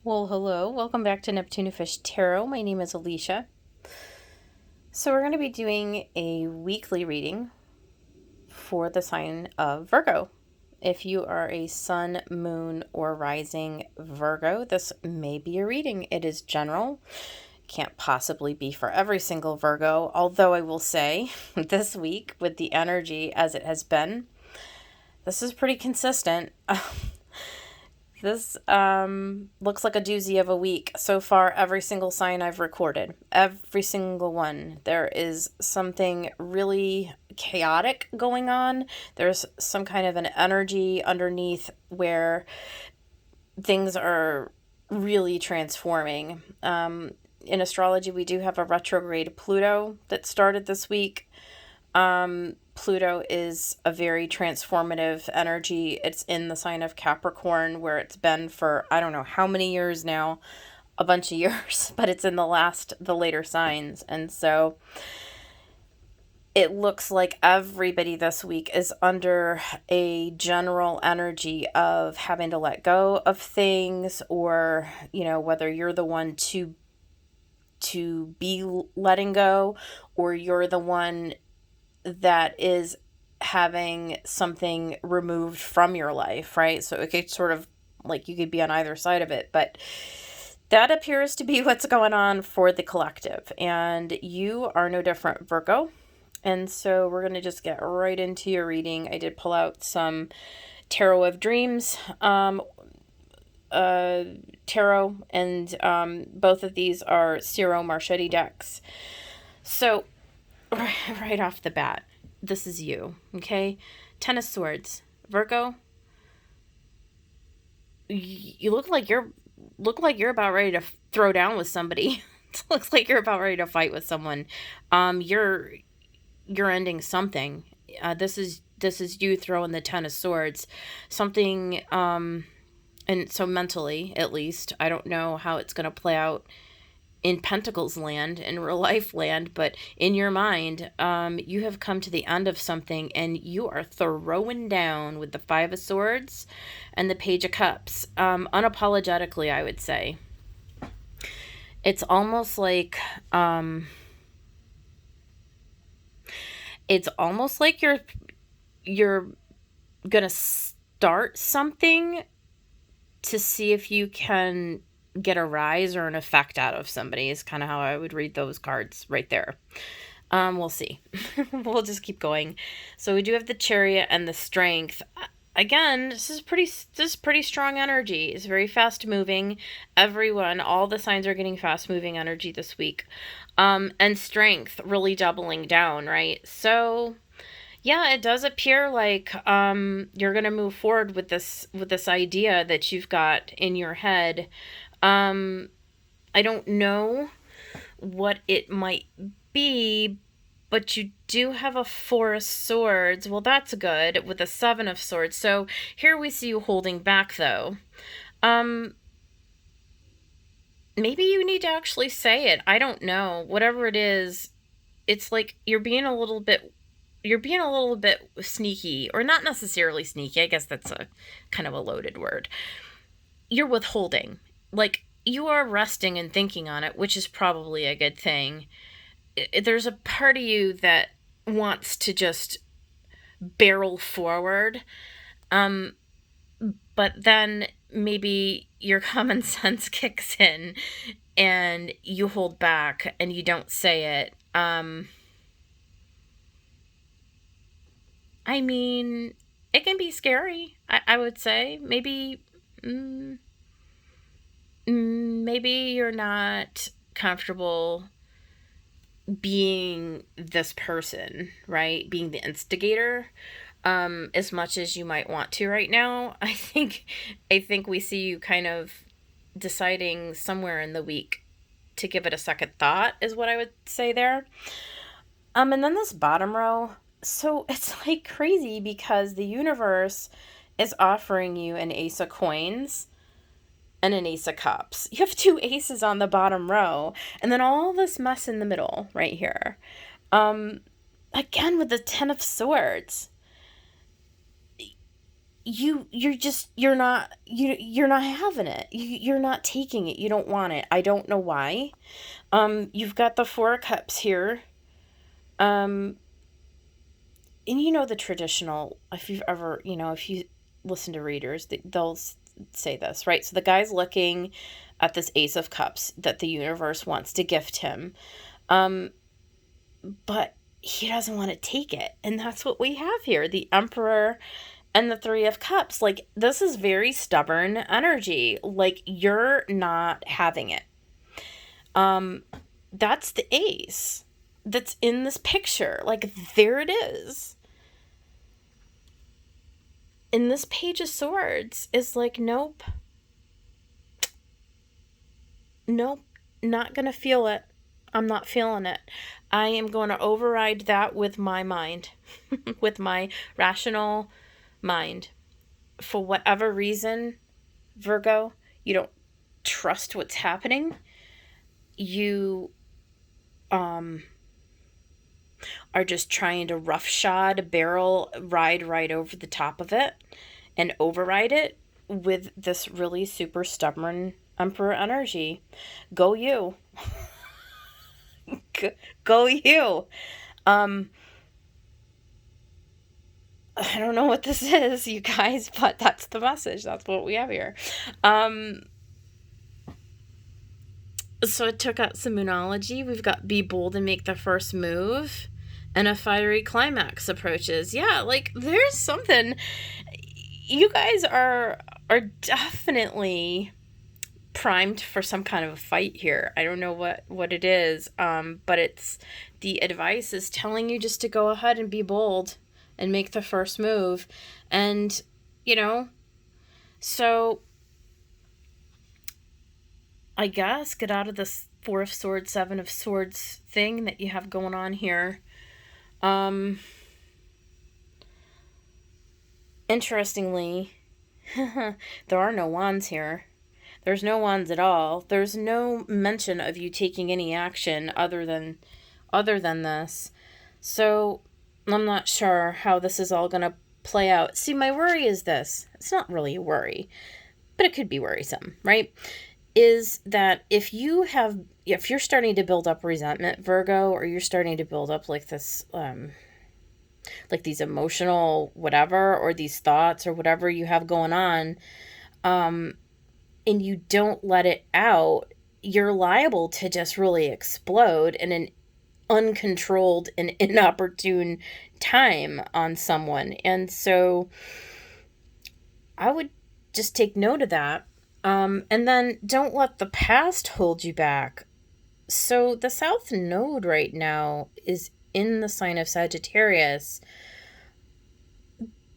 Well, hello. Welcome back to Neptune Fish Tarot. My name is Alicia. So, we're going to be doing a weekly reading for the sign of Virgo. If you are a sun, moon, or rising Virgo, this may be a reading. It is general. Can't possibly be for every single Virgo, although I will say this week, with the energy as it has been, this is pretty consistent. This looks like a doozy of a week. So far, every single sign I've recorded, every single one, there is something really chaotic going on. There's some kind of an energy underneath where things are really transforming. In astrology, we do have a retrograde Pluto that started this week. Pluto is a very transformative energy. It's in the sign of Capricorn, where it's been for I don't know how many years now, a bunch of years, but it's in the later signs. And so it looks like everybody this week is under a general energy of having to let go of things, or, whether you're the one to be letting go, or you're the one that is having something removed from your life, right? So it could sort of like you could be on either side of it, but that appears to be what's going on for the collective. And you are no different, Virgo. And so we're going to just get right into your reading. I did pull out some Tarot of Dreams tarot, and both of these are Ciro Marchetti decks. So right off the bat, this is you, okay? Ten of Swords, Virgo. You look like you're about ready to throw down with somebody. It looks like you're about ready to fight with someone. You're ending something. This is you throwing the Ten of Swords, something. And so mentally, at least, I don't know how it's going to play out in Pentacles land, in real life land, but in your mind, you have come to the end of something and you are throwing down with the Five of Swords and the Page of Cups, unapologetically, I would say. It's almost like you're gonna start something to see if you can get a rise or an effect out of somebody, is kind of how I would read those cards right there. We'll see. We'll just keep going. So we do have the Chariot and the Strength. Again, this is pretty strong energy. It's very fast moving. All the signs are getting fast moving energy this week. And Strength really doubling down, right? So yeah, it does appear like you're gonna move forward with this idea that you've got in your head. I don't know what it might be, but you do have a Four of Swords. Well, that's good, with a Seven of Swords. So here we see you holding back, though. Maybe you need to actually say it. I don't know. Whatever it is, it's like you're being a little bit sneaky, or not necessarily sneaky. I guess that's a kind of a loaded word. You're withholding. Like, you are resting and thinking on it, which is probably a good thing. There's a part of you that wants to just barrel forward, but then maybe your common sense kicks in and you hold back and you don't say it. I mean, it can be scary, I would say. Maybe you're not comfortable being this person, right? Being the instigator, as much as you might want to right now. I think we see you kind of deciding somewhere in the week to give it a second thought, is what I would say there. And then this bottom row. So it's like crazy because the universe is offering you an Ace of Coins and an Ace of Cups. You have two aces on the bottom row, and then all this mess in the middle right here. Again, with the Ten of Swords. you're not having it. You're not taking it. You don't want it. I don't know why. You've got the Four of Cups here. And the traditional, if you've ever, if you listen to readers, they'll say this, right? So the guy's looking at this Ace of Cups that the universe wants to gift him. But he doesn't want to take it. And that's what we have here. The Emperor and the Three of Cups. Like, this is very stubborn energy. Like, you're not having it. That's the ace that's in this picture. Like, there it is. In this Page of Swords is like, nope. Nope. Not gonna feel it. I'm not feeling it. I am going to override that with my mind, with my rational mind. For whatever reason, Virgo, you don't trust what's happening. You are just trying to roughshod barrel ride right over the top of it and override it with this really super stubborn Emperor energy. Go you. Go you. I don't know what this is, you guys, but that's the message. That's what we have here. So I took out some Moonology. We've got be bold and make the first move. And a fiery climax approaches. Yeah, like, there's something. You guys are definitely primed for some kind of a fight here. I don't know what it is, but it's the advice is telling you just to go ahead and be bold and make the first move. And, so I guess get out of this Four of Swords, Seven of Swords thing that you have going on here. Interestingly, there are no wands here. There's no wands at all. There's no mention of you taking any action other than this. So I'm not sure how this is all going to play out. See, my worry is this. It's not really a worry, but it could be worrisome, right? Is that if you're starting to build up resentment, Virgo, or you're starting to build up like this, like these emotional whatever, or these thoughts or whatever you have going on, and you don't let it out, you're liable to just really explode in an uncontrolled and inopportune time on someone. And so I would just take note of that. And then don't let the past hold you back. So the South Node right now is in the sign of Sagittarius.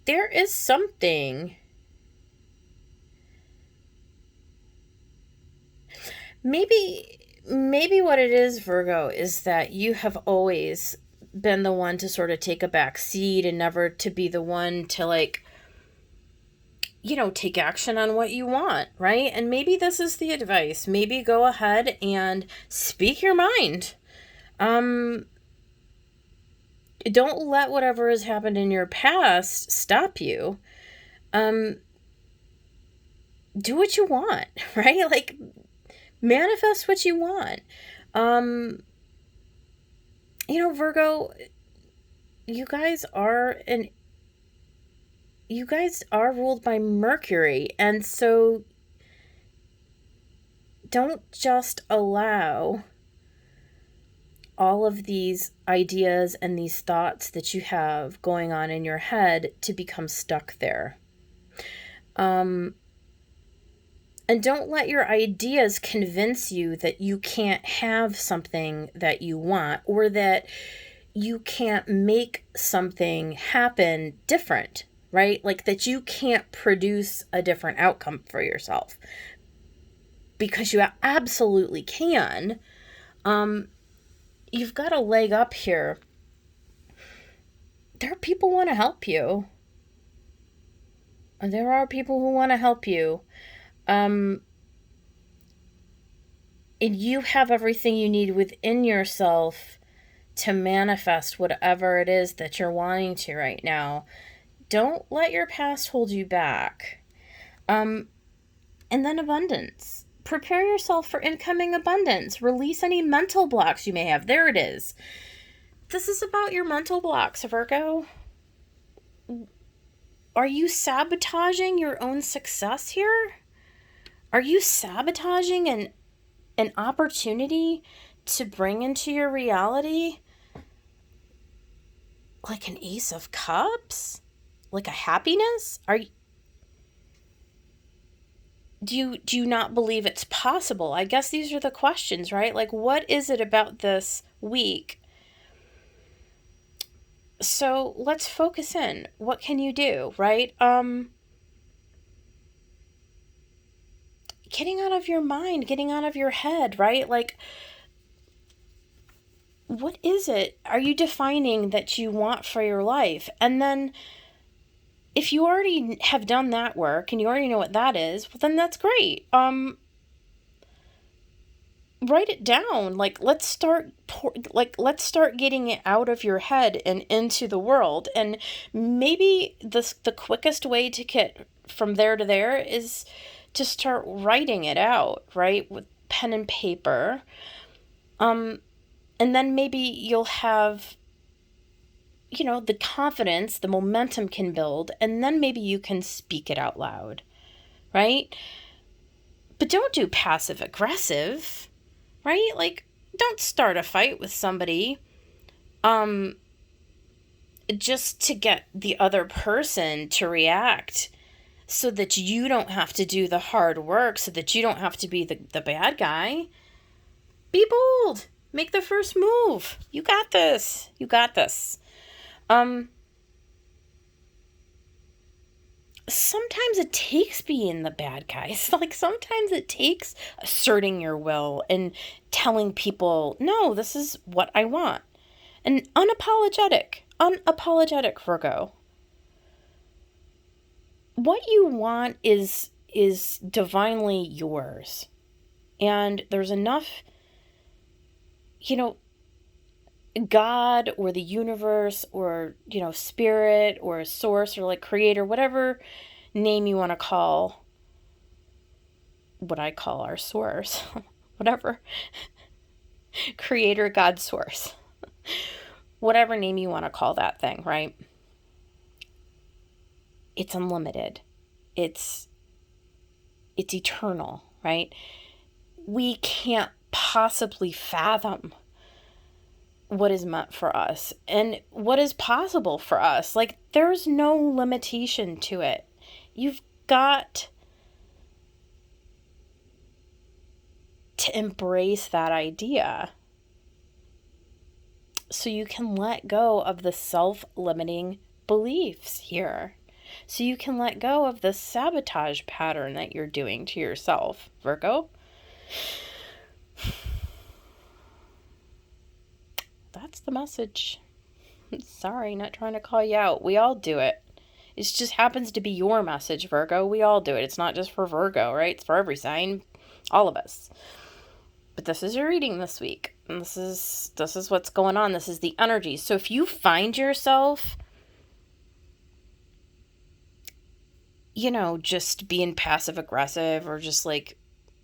There is something. Maybe what it is, Virgo, is that you have always been the one to sort of take a back seat and never to be the one to, like, take action on what you want, right? And maybe this is the advice. Maybe go ahead and speak your mind. Don't let whatever has happened in your past stop you. Do what you want, right? Like, manifest what you want. Virgo, you guys are ruled by Mercury, and so don't just allow all of these ideas and these thoughts that you have going on in your head to become stuck there. And don't let your ideas convince you that you can't have something that you want, or that you can't make something happen different, right? Like, that you can't produce a different outcome for yourself, because you absolutely can. You've got a leg up here. There are people who want to help you. And you have everything you need within yourself to manifest whatever it is that you're wanting to right now. Don't let your past hold you back. And then abundance. Prepare yourself for incoming abundance. Release any mental blocks you may have. There it is. This is about your mental blocks, Virgo. Are you sabotaging your own success here? Are you sabotaging an opportunity to bring into your reality like an Ace of Cups? Like a happiness? Do you not believe it's possible? I guess these are the questions, right? Like, what is it about this week? So let's focus in. What can you do, right? Getting out of your mind, getting out of your head, right? Like, what is it are you defining that you want for your life? And then if you already have done that work and you already know what that is, well, then that's great. Write it down. Like, let's start getting it out of your head and into the world. And maybe the quickest way to get from there to there is to start writing it out, right? With pen and paper. And then maybe you'll have, the confidence, the momentum can build, and then maybe you can speak it out loud, right? But don't do passive aggressive, right? Like, don't start a fight with somebody just to get the other person to react so that you don't have to do the hard work, so that you don't have to be the bad guy. Be bold. Make the first move. You got this. You got this. Sometimes it takes being the bad guy. Like, sometimes it takes asserting your will and telling people, no, this is what I want. And unapologetic, Virgo. What you want is divinely yours. And there's enough, God or the universe or, spirit or source or like creator, whatever name you want to call what I call our source, whatever, creator, God, source, whatever name you want to call that thing, right? It's unlimited. It's eternal, right? We can't possibly fathom what is meant for us and what is possible for us. Like, there's no limitation to it. You've got to embrace that idea so you can let go of the self-limiting beliefs here. So you can let go of the sabotage pattern that you're doing to yourself, Virgo. That's the message. Sorry, not trying to call you out. We all do it. It just happens to be your message, Virgo. We all do it. It's not just for Virgo, right? It's for every sign, all of us. But this is your reading this week. And this is what's going on. This is the energy. So if you find yourself, just being passive aggressive or just like,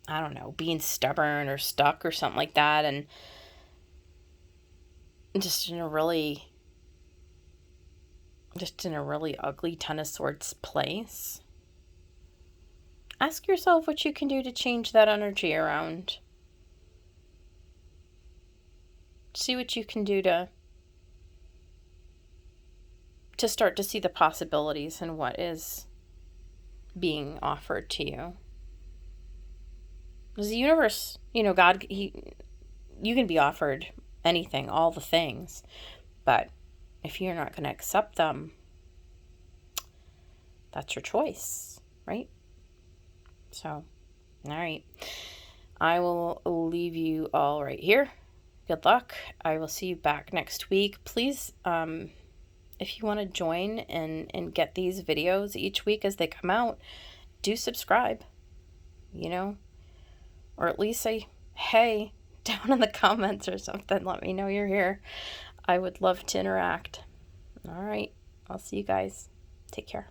I don't know, being stubborn or stuck or something like that, and just in a really ugly Ten of Swords place, ask yourself what you can do to change that energy around. See what you can do to start to see the possibilities in what is being offered to you. Because the universe, God, you can be offered anything, all the things, but if you're not going to accept them, that's your choice, right? So, all right, I will leave you all right here. Good luck. I will see you back next week. Please, if you want to join and get these videos each week as they come out, do subscribe, or at least say hey down in the comments or something. Let me know you're here. I would love to interact. All right. I'll see you guys. Take care.